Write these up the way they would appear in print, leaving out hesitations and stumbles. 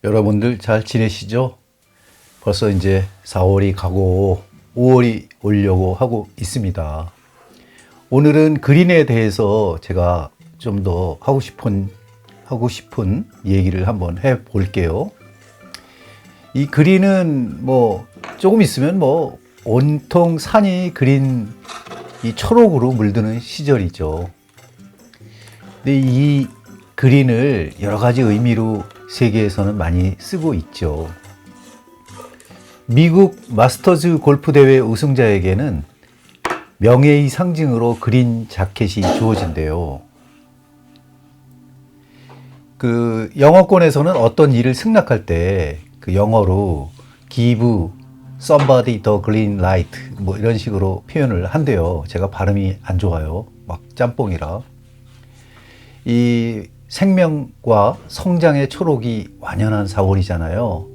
여러분들 잘 지내시죠? 벌써 이제 4월이 가고 5월이 오려고 하고 있습니다. 오늘은 그린에 대해서 제가 좀 더 하고 싶은 얘기를 한번 해 볼게요. 이 그린은 조금 있으면 온통 산이 그린 이 초록으로 물드는 시절이죠. 근데 이 그린을 여러 가지 의미로 세계에서는 많이 쓰고 있죠. 미국 마스터즈 골프 대회 우승자에게는 명예의 상징으로 그린 자켓이 주어진대요. 그 영어권에서는 어떤 일을 승낙할 때 그 영어로 give somebody the green light 이런 식으로 표현을 한대요. 제가 발음이 안 좋아요. 막 짬뽕이라. 이 생명과 성장의 초록이 완연한 4월이잖아요.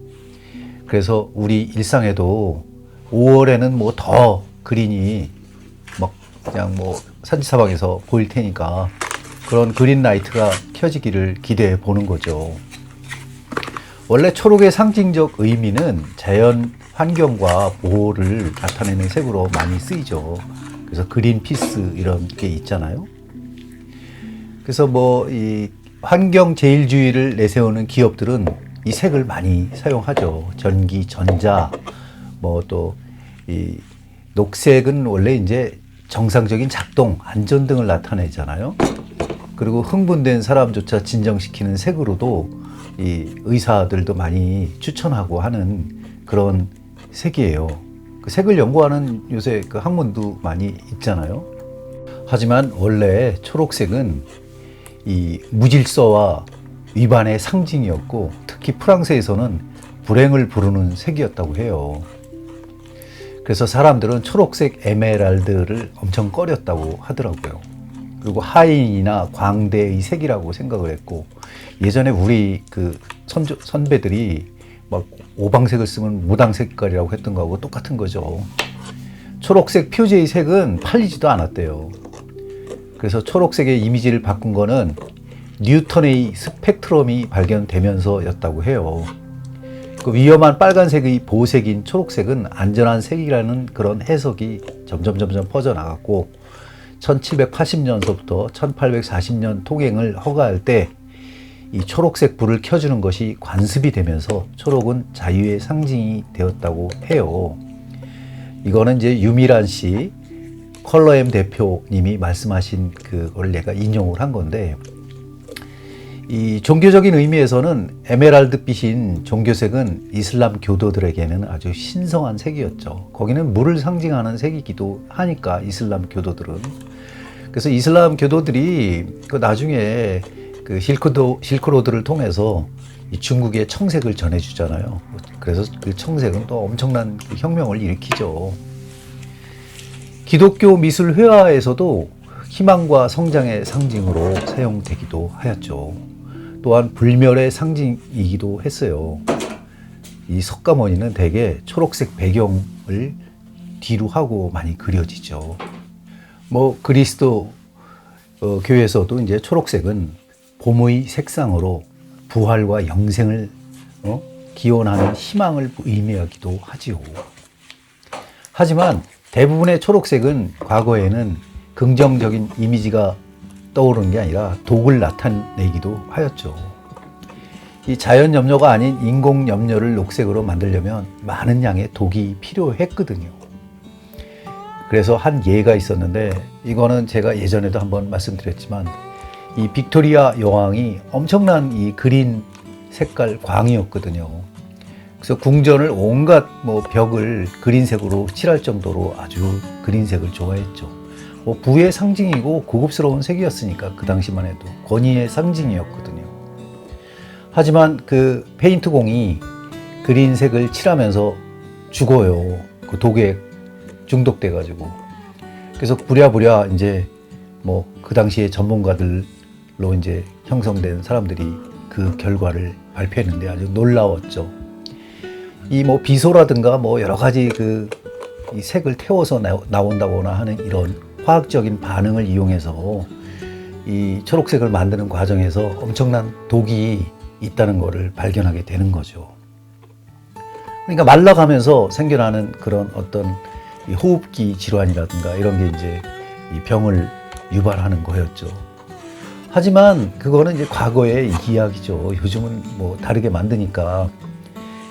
그래서 우리 일상에도 5월에는 더 그린이 그냥 산지사방에서 보일 테니까 그런 그린 라이트가 켜지기를 기대해 보는 거죠. 원래 초록의 상징적 의미는 자연 환경과 보호를 나타내는 색으로 많이 쓰이죠. 그래서 그린 피스 이런 게 있잖아요. 그래서 이 환경 제일주의를 내세우는 기업들은 이 색을 많이 사용하죠. 전기, 전자, 또 이 녹색은 원래 이제 정상적인 작동, 안전 등을 나타내잖아요. 그리고 흥분된 사람조차 진정시키는 색으로도 이 의사들도 많이 추천하고 하는 그런 색이에요. 그 색을 연구하는 요새 그 학문도 많이 있잖아요. 하지만 원래 초록색은 이 무질서와 위반의 상징이었고, 특히 프랑스에서는 불행을 부르는 색이었다고 해요. 그래서 사람들은 초록색 에메랄드를 엄청 꺼렸다고 하더라고요. 그리고 하인이나 광대의 색이라고 생각을 했고, 예전에 우리 그 선배들이 오방색을 쓰면 무당 색깔이라고 했던 거하고 똑같은 거죠. 초록색 표지의 색은 팔리지도 않았대요. 그래서 초록색의 이미지를 바꾼 거는 뉴턴의 스펙트럼이 발견되면서였다고 해요. 그 위험한 빨간색의 보색인 초록색은 안전한 색이라는 그런 해석이 점점 퍼져나갔고, 1780년서부터 1840년 통행을 허가할 때 이 초록색 불을 켜주는 것이 관습이 되면서 초록은 자유의 상징이 되었다고 해요. 이거는 이제 유미란 씨, 컬러엠 대표님이 말씀하신 그걸 내가 인용을 한 건데, 이 종교적인 의미에서는 에메랄드빛인 종교색은 이슬람 교도들에게는 아주 신성한 색이었죠. 거기는 물을 상징하는 색이기도 하니까, 이슬람 교도들은. 그래서 이슬람 교도들이 나중에 그 실크로드를 통해서 이 중국의 청색을 전해주잖아요. 그래서 그 청색은 또 엄청난 혁명을 일으키죠. 기독교 미술 회화에서도 희망과 성장의 상징으로 사용되기도 하였죠. 또한 불멸의 상징이기도 했어요. 이 석가모니는 대개 초록색 배경을 뒤로 하고 많이 그려지죠. 그리스도 교회에서도 이제 초록색은 봄의 색상으로 부활과 영생을 기원하는 희망을 의미하기도 하지요. 하지만 대부분의 초록색은 과거에는 긍정적인 이미지가 떠오르는 게 아니라 독을 나타내기도 하였죠. 이 자연 염료가 아닌 인공 염료를 녹색으로 만들려면 많은 양의 독이 필요했거든요. 그래서 한 예가 있었는데, 이거는 제가 예전에도 한번 말씀드렸지만, 이 빅토리아 여왕이 엄청난 이 그린 색깔 광이었거든요. 그래서 궁전을 온갖 벽을 그린색으로 칠할 정도로 아주 그린색을 좋아했죠. 부의 상징이고 고급스러운 색이었으니까, 그 당시만 해도 권위의 상징이었거든요. 하지만 그 페인트공이 그린색을 칠하면서 죽어요. 그 독에 중독돼가지고. 그래서 부랴부랴 이제 그 당시에 전문가들로 이제 형성된 사람들이 그 결과를 발표했는데 아주 놀라웠죠. 이 비소라든가 여러 가지 이 색을 태워서 나온다거나 하는 이런 화학적인 반응을 이용해서 이 초록색을 만드는 과정에서 엄청난 독이 있다는 것을 발견하게 되는 거죠. 그러니까 말라가면서 생겨나는 그런 어떤 이 호흡기 질환이라든가 이런 게 이제 이 병을 유발하는 거였죠. 하지만 그거는 이제 과거의 이야기죠. 요즘은 뭐 다르게 만드니까.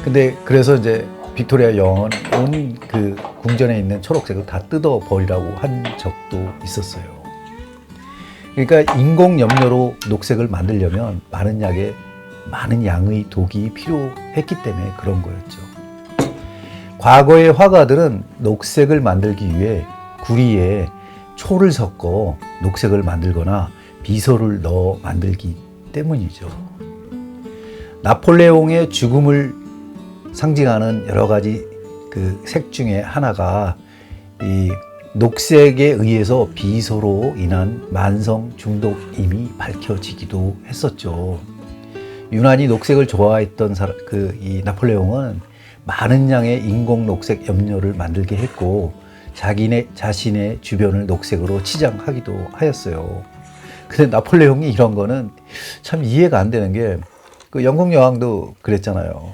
근데 그래서 이제 빅토리아 여왕은 온 그 궁전에 있는 초록색을 다 뜯어버리라고 한 적도 있었어요. 그러니까 인공 염료로 녹색을 만들려면 많은 양의 독이 필요했기 때문에 그런 거였죠. 과거의 화가들은 녹색을 만들기 위해 구리에 초를 섞어 녹색을 만들거나 비소를 넣어 만들기 때문이죠. 나폴레옹의 죽음을 상징하는 여러 가지 그 색 중에 하나가 이 녹색에 의해서 비소로 인한 만성 중독임이 밝혀지기도 했었죠. 유난히 녹색을 좋아했던 이 나폴레옹은 많은 양의 인공 녹색 염료를 만들게 했고 자신의 주변을 녹색으로 치장하기도 하였어요. 근데 나폴레옹이 이런 거는 참 이해가 안 되는 게 그 영국 여왕도 그랬잖아요.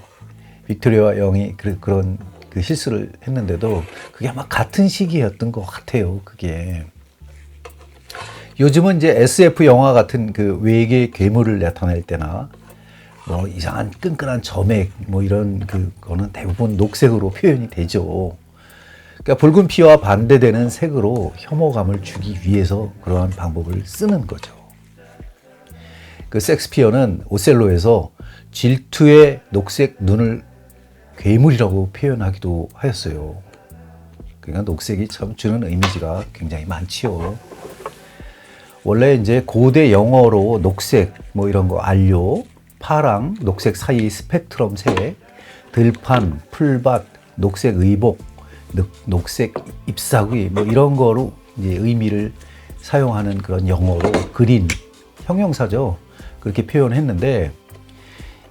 빅토리아 여왕이 그런 그 실수를 했는데도 그게 아마 같은 시기였던 것 같아요. 그게 요즘은 이제 SF 영화 같은 그 외계 괴물을 나타낼 때나 뭐 이상한 끈끈한 점액 뭐 이런 그거는 대부분 녹색으로 표현이 되죠. 그러니까 붉은 피와 반대되는 색으로 혐오감을 주기 위해서 그러한 방법을 쓰는 거죠. 그 섹스피어는 오셀로에서 질투의 녹색 눈을 괴물이라고 표현하기도 하였어요. 그러니까 녹색이 참 주는 이미지가 굉장히 많지요. 원래 이제 고대 영어로 녹색 뭐 이런 거 알료, 파랑, 녹색 사이 스펙트럼 색, 들판, 풀밭, 녹색 의복, 녹색 잎사귀 뭐 이런 거로 이제 의미를 사용하는 그런 영어로 그린 형용사죠. 그렇게 표현했는데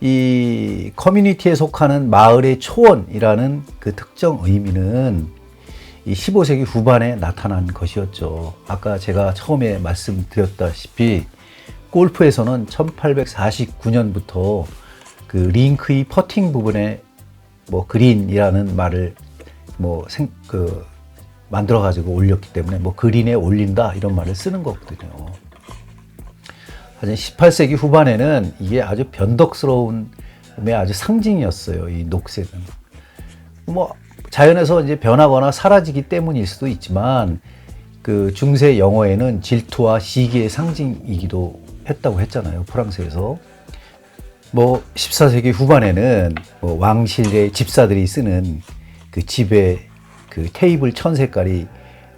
이 커뮤니티에 속하는 마을의 초원이라는 그 특정 의미는 이 15세기 후반에 나타난 것이었죠. 아까 제가 처음에 말씀드렸다시피 골프에서는 1849년부터 그 링크의 퍼팅 부분에 뭐 그린이라는 말을 만들어 가지고 올렸기 때문에 뭐 그린에 올린다 이런 말을 쓰는 거거든요. 하지만 18세기 후반에는 이게 아주 변덕스러움의 아주 상징이었어요. 이 녹색은 뭐 자연에서 이제 변하거나 사라지기 때문일 수도 있지만 그 중세 영어에는 질투와 시기의 상징이기도 했다고 했잖아요. 프랑스에서 뭐 14세기 후반에는 뭐 왕실의 집사들이 쓰는 그 집의 그 테이블 천 색깔이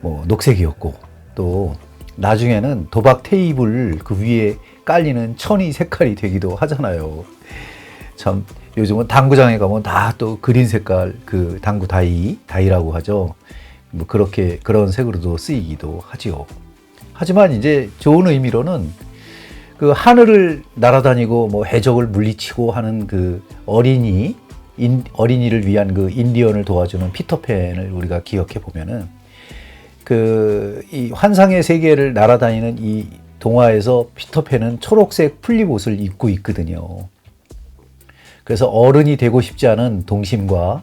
뭐 녹색이었고 또 나중에는 도박 테이블 그 위에 깔리는 천이 색깔이 되기도 하잖아요. 참 요즘은 당구장에 가면 다 또 그린 색깔 그 당구 다이라고 하죠. 뭐 그렇게 그런 색으로도 쓰이기도 하지요. 하지만 이제 좋은 의미로는 그 하늘을 날아다니고 뭐 해적을 물리치고 하는 그 어린이를 위한 그 인디언을 도와주는 피터팬을 우리가 기억해 보면은 이 환상의 세계를 날아다니는 이 동화에서 피터팬은 초록색 플립옷을 입고 있거든요. 그래서 어른이 되고 싶지 않은 동심과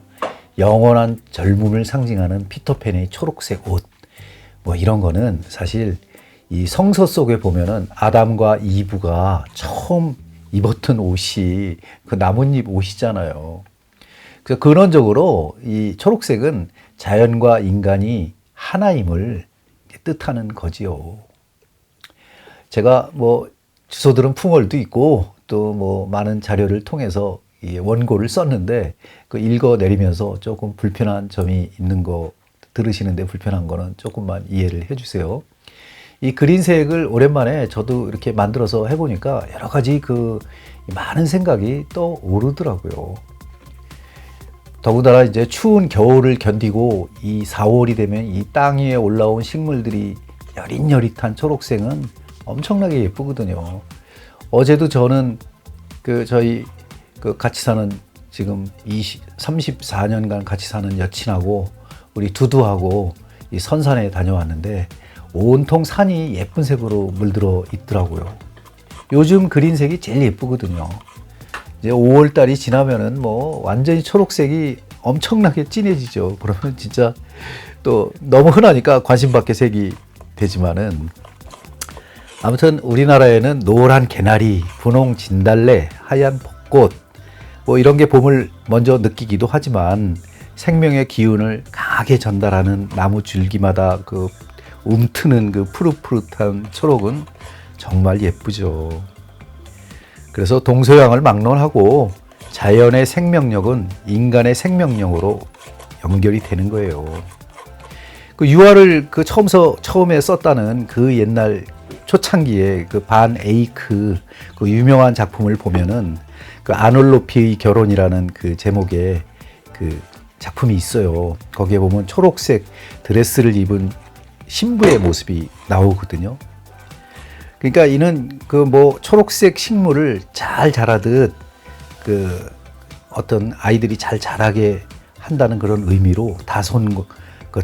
영원한 젊음을 상징하는 피터팬의 초록색 옷, 뭐 이런 거는 사실 이 성서 속에 보면은 아담과 이브가 처음 입었던 옷이 그 나뭇잎 옷이잖아요. 그래서 근원적으로 이 초록색은 자연과 인간이 하나임을 뜻하는 거지요. 제가 뭐 주소들은 풍월도 있고 또 뭐 많은 자료를 통해서 이 원고를 썼는데 그 읽어 내리면서 조금 불편한 점이 있는 거 들으시는데 불편한 거는 조금만 이해를 해주세요. 이 그린색을 오랜만에 저도 이렇게 만들어서 해보니까 여러 가지 그 많은 생각이 떠오르더라고요. 더군다나 이제 추운 겨울을 견디고 이 4월이 되면 이 땅 위에 올라온 식물들이 여릿여릿한 초록색은 엄청나게 예쁘거든요. 어제도 저는 저희 같이 사는 지금 34년간 같이 사는 여친하고 우리 두두하고 이 선산에 다녀왔는데 온통 산이 예쁜 색으로 물들어 있더라고요. 요즘 그린색이 제일 예쁘거든요. 이제 5월 달이 지나면은 뭐 완전히 초록색이 엄청나게 진해지죠. 그러면 진짜 또 너무 흔하니까 관심 밖의 색이 되지만은, 아무튼 우리나라에는 노란 개나리, 분홍 진달래, 하얀 벚꽃 뭐 이런 게 봄을 먼저 느끼기도 하지만, 생명의 기운을 강하게 전달하는 나무 줄기마다 그 움트는 그 푸릇푸릇한 초록은 정말 예쁘죠. 그래서 동서양을 막론하고 자연의 생명력은 인간의 생명력으로 연결이 되는 거예요. 그 유화를 그 처음에 썼다는 그 옛날 초창기에 그 반 에이크 그 유명한 작품을 보면은, 그 아놀로피의 결혼이라는 그 제목의 그 작품이 있어요. 거기에 보면 초록색 드레스를 입은 신부의 모습이 나오거든요. 그러니까 이는 그 뭐 초록색 식물을 잘 자라듯 그 어떤 아이들이 잘 자라게 한다는 그런 의미로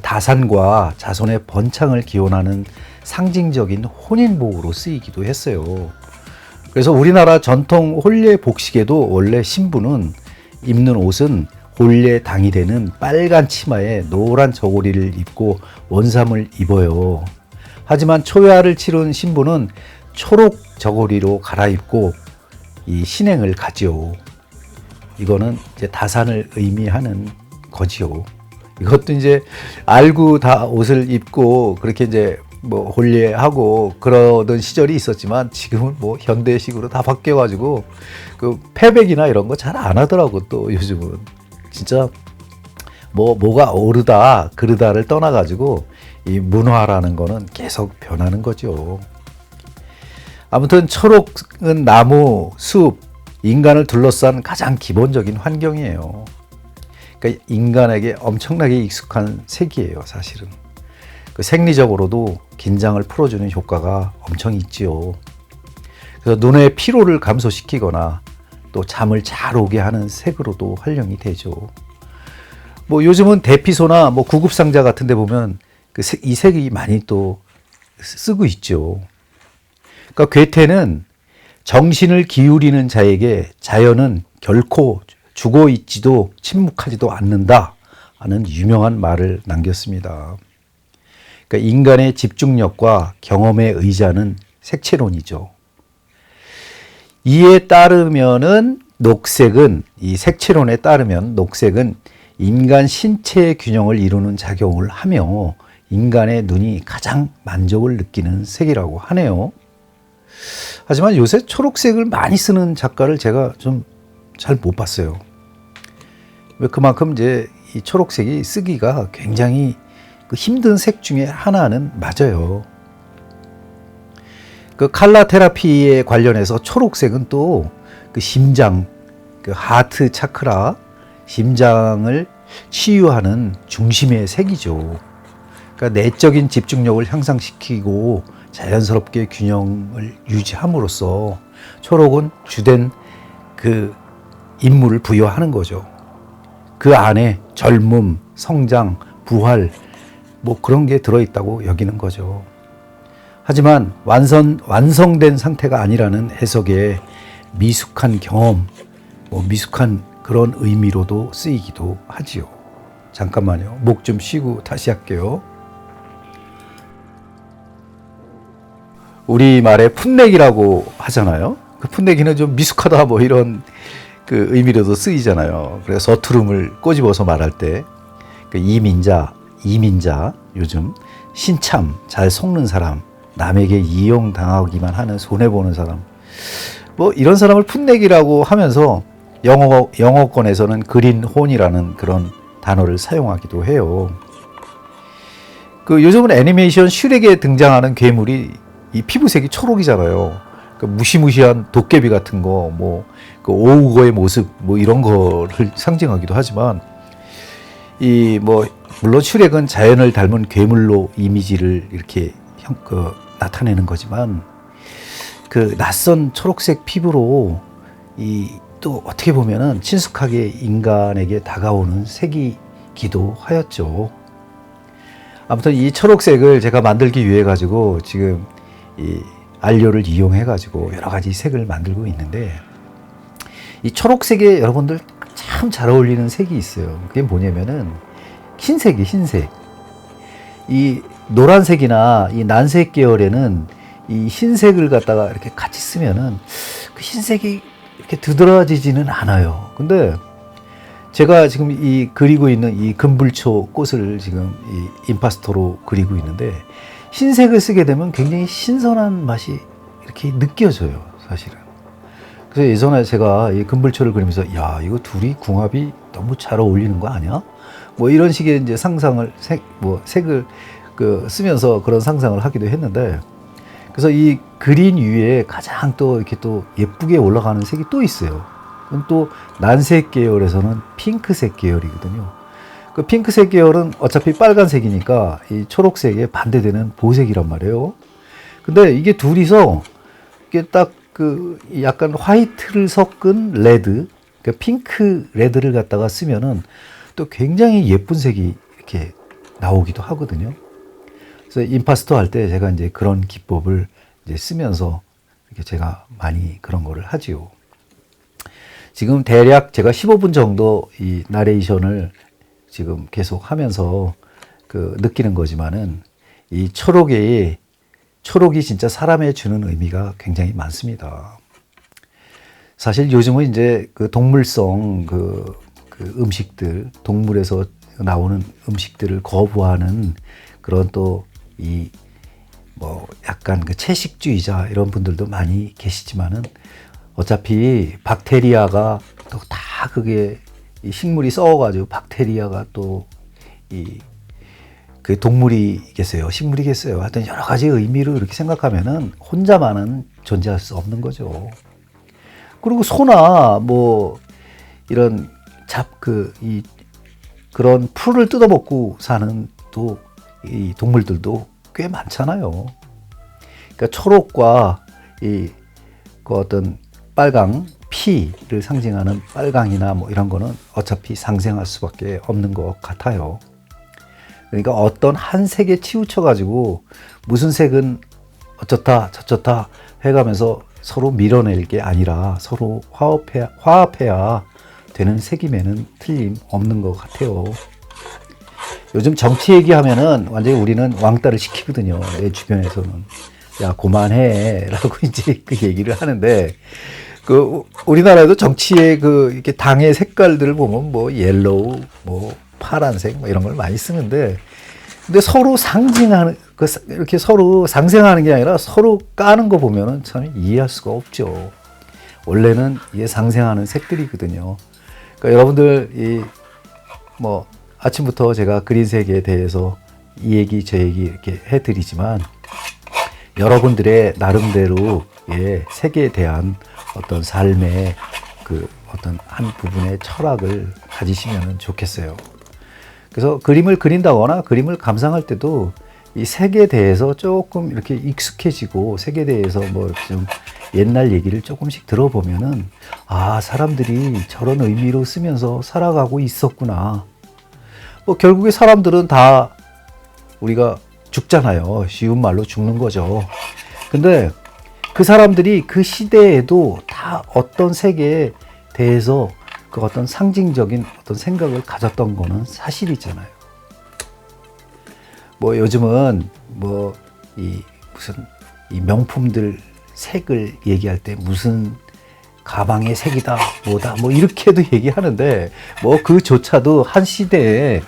다산과 자손의 번창을 기원하는 상징적인 혼인복으로 쓰이기도 했어요. 그래서 우리나라 전통 혼례 복식에도 원래 신부는 입는 옷은 혼례 당일에는 빨간 치마에 노란 저고리를 입고 원삼을 입어요. 하지만 초야를 치른 신부는 초록 저고리로 갈아입고 이 신행을 가지요. 이거는 이제 다산을 의미하는 거지요. 이것도 이제 알고 다 옷을 입고 그렇게 이제 뭐 혼례하고 그러던 시절이 있었지만, 지금은 뭐 현대식으로 다 바뀌어가지고 그 패백이나 이런 거 잘 안 하더라고. 또 요즘은 진짜 뭐가 옳으다 그르다를 떠나가지고 이 문화라는 거는 계속 변하는 거죠. 아무튼 초록은 나무, 숲, 인간을 둘러싼 가장 기본적인 환경이에요. 그러니까 인간에게 엄청나게 익숙한 색이에요, 사실은. 그 생리적으로도 긴장을 풀어주는 효과가 엄청 있지요. 그래서 눈의 피로를 감소시키거나 또 잠을 잘 오게 하는 색으로도 활용이 되죠. 뭐 요즘은 대피소나 뭐 구급상자 같은 데 보면 이 색이 많이 또 쓰고 있죠. 그러니까 괴테는 정신을 기울이는 자에게 자연은 결코 죽어 있지도 침묵하지도 않는다 하는 유명한 말을 남겼습니다. 그러니까 인간의 집중력과 경험의 의자는 색채론이죠. 이에 따르면은 녹색은, 이 색채론에 따르면 녹색은 인간 신체의 균형을 이루는 작용을 하며 인간의 눈이 가장 만족을 느끼는 색이라고 하네요. 하지만 요새 초록색을 많이 쓰는 작가를 제가 좀 잘 못 봤어요. 왜 그만큼 이제 이 초록색이 쓰기가 굉장히 그 힘든 색 중에 하나는 맞아요. 그 칼라 테라피에 관련해서 초록색은 또 그 심장, 그 하트 차크라, 심장을 치유하는 중심의 색이죠. 그러니까 내적인 집중력을 향상시키고 자연스럽게 균형을 유지함으로써 초록은 주된 그 임무를 부여하는 거죠. 그 안에 젊음, 성장, 부활 뭐 그런 게 들어있다고 여기는 거죠. 하지만 완성된 상태가 아니라는 해석에 미숙한 경험, 뭐 미숙한 그런 의미로도 쓰이기도 하지요. 잠깐만요. 목 좀 쉬고 다시 할게요. 우리말에 풋내기라고 하잖아요. 그 풋내기는 좀 미숙하다 뭐 이런 그 의미로도 쓰이잖아요. 그래서 서투름을 꼬집어서 말할 때 그 이민자, 요즘 신참, 잘 속는 사람, 남에게 이용당하기만 하는 손해보는 사람, 뭐 이런 사람을 풋내기라고 하면서 영어권에서는 그린혼이라는 그런 단어를 사용하기도 해요. 그 요즘은 애니메이션 슈렉에 등장하는 괴물이 이 피부색이 초록이잖아요. 그 무시무시한 도깨비 같은 거, 뭐 그 오우거의 모습, 뭐 이런 거를 상징하기도 하지만, 이 뭐 물론 슈렉은 자연을 닮은 괴물로 이미지를 이렇게 나타내는 거지만, 그 낯선 초록색 피부로 이 또 어떻게 보면은 친숙하게 인간에게 다가오는 색이기도 하였죠. 아무튼 이 초록색을 제가 만들기 위해 가지고 지금 이 안료를 이용해 가지고 여러 가지 색을 만들고 있는데, 이 초록색에 여러분들 참 잘 어울리는 색이 있어요. 그게 뭐냐면은 흰색이 흰색. 이 노란색이나 이 난색 계열에는 이 흰색을 갖다가 이렇게 같이 쓰면은 그 흰색이 이렇게 드드러지지는 않아요. 근데 제가 지금 이 그리고 있는 이 금불초 꽃을 지금 이 임파스토로 그리고 있는데 흰색을 쓰게 되면 굉장히 신선한 맛이 이렇게 느껴져요, 사실은. 그래서 예전에 제가 이 금불초를 그리면서 야, 이거 둘이 궁합이 너무 잘 어울리는 거 아니야? 뭐 이런 식의 이제 상상을 색을 쓰면서 그런 상상을 하기도 했는데, 그래서 이 그린 위에 가장 또 이렇게 또 예쁘게 올라가는 색이 또 있어요. 그건 또 난색 계열에서는 핑크색 계열이거든요. 그 핑크색 계열은 어차피 빨간색이니까 이 초록색에 반대되는 보색이란 말이에요. 근데 이게 둘이서 이게 딱 그 약간 화이트를 섞은 레드, 그러니까 핑크 레드를 갖다가 쓰면은 또 굉장히 예쁜 색이 이렇게 나오기도 하거든요. 그래서 임파스토 할 때 제가 이제 그런 기법을 이제 쓰면서 이렇게 제가 많이 그런 거를 하지요. 지금 대략 제가 15분 정도 이 나레이션을 지금 계속 하면서 그 느끼는 거지만은 이 초록이 진짜 사람에 주는 의미가 굉장히 많습니다. 사실 요즘은 이제 그 동물성 그 음식들, 동물에서 나오는 음식들을 거부하는 그런 또 이 뭐 약간 그 채식주의자 이런 분들도 많이 계시지만은 어차피 박테리아가 또 다 그게 이 식물이 썩어가지고 박테리아가 또 이 그 동물이겠어요, 식물이겠어요. 하여튼 여러 가지 의미로 이렇게 생각하면은 혼자만은 존재할 수 없는 거죠. 그리고 소나 뭐 이런 그런 풀을 뜯어먹고 사는 또 이 동물들도 꽤 많잖아요. 그러니까 초록과 그 어떤 빨강, 피를 상징하는 빨강이나 뭐 이런 거는 어차피 상생할 수밖에 없는 것 같아요. 그러니까 어떤 한 색에 치우쳐가지고 무슨 색은 어쩌다 저쩌다 해가면서 서로 밀어낼 게 아니라 서로 화합해야 되는 색임에는 틀림없는 것 같아요. 요즘 정치 얘기하면은 완전히 우리는 왕따를 시키거든요. 내 주변에서는. 야, 그만해. 라고 이제 그 얘기를 하는데, 우리나라에도 정치의 이렇게 당의 색깔들을 보면 뭐, 옐로우, 뭐, 파란색, 뭐 이런 걸 많이 쓰는데, 근데 서로 이렇게 서로 상생하는 게 아니라 서로 까는 거 보면은 참 이해할 수가 없죠. 원래는 이게 상생하는 색들이거든요. 그러니까 여러분들, 아침부터 제가 그린색에 대해서 이 얘기 저 얘기 이렇게 해드리지만 여러분들의 나름대로의 색에 대한 어떤 삶의 어떤 한 부분의 철학을 가지시면 좋겠어요. 그래서 그림을 그린다거나 그림을 감상할 때도 이 색에 대해서 조금 이렇게 익숙해지고 색에 대해서 뭐 좀 옛날 얘기를 조금씩 들어보면은 아, 사람들이 저런 의미로 쓰면서 살아가고 있었구나. 뭐 결국에 사람들은 다 우리가 죽잖아요. 쉬운 말로 죽는 거죠. 근데 그 사람들이 그 시대에도 다 어떤 색에 대해서 그 어떤 상징적인 어떤 생각을 가졌던 거는 사실이잖아요. 뭐 요즘은 뭐 무슨 명품들 색을 얘기할 때 무슨 가방의 색이다, 뭐다, 뭐 이렇게도 얘기하는데 뭐 그조차도 한 시대의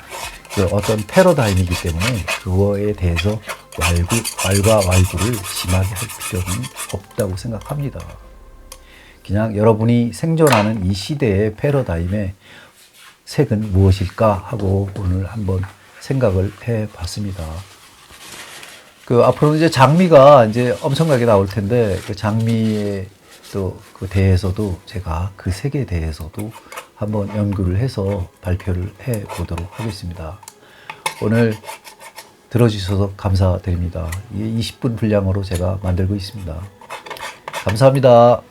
그 어떤 패러다임이기 때문에 그거에 대해서 왈가왈부를 심하게 할 필요는 없다고 생각합니다. 그냥 여러분이 생존하는 이 시대의 패러다임의 색은 무엇일까 하고 오늘 한번 생각을 해 봤습니다. 앞으로 이제 장미가 이제 엄청나게 나올 텐데, 그 장미에 또 그 대해서도 제가 그 색에 대해서도 한번 연구를 해서 발표를 해 보도록 하겠습니다. 오늘 들어주셔서 감사드립니다. 20분 분량으로 제가 만들고 있습니다. 감사합니다.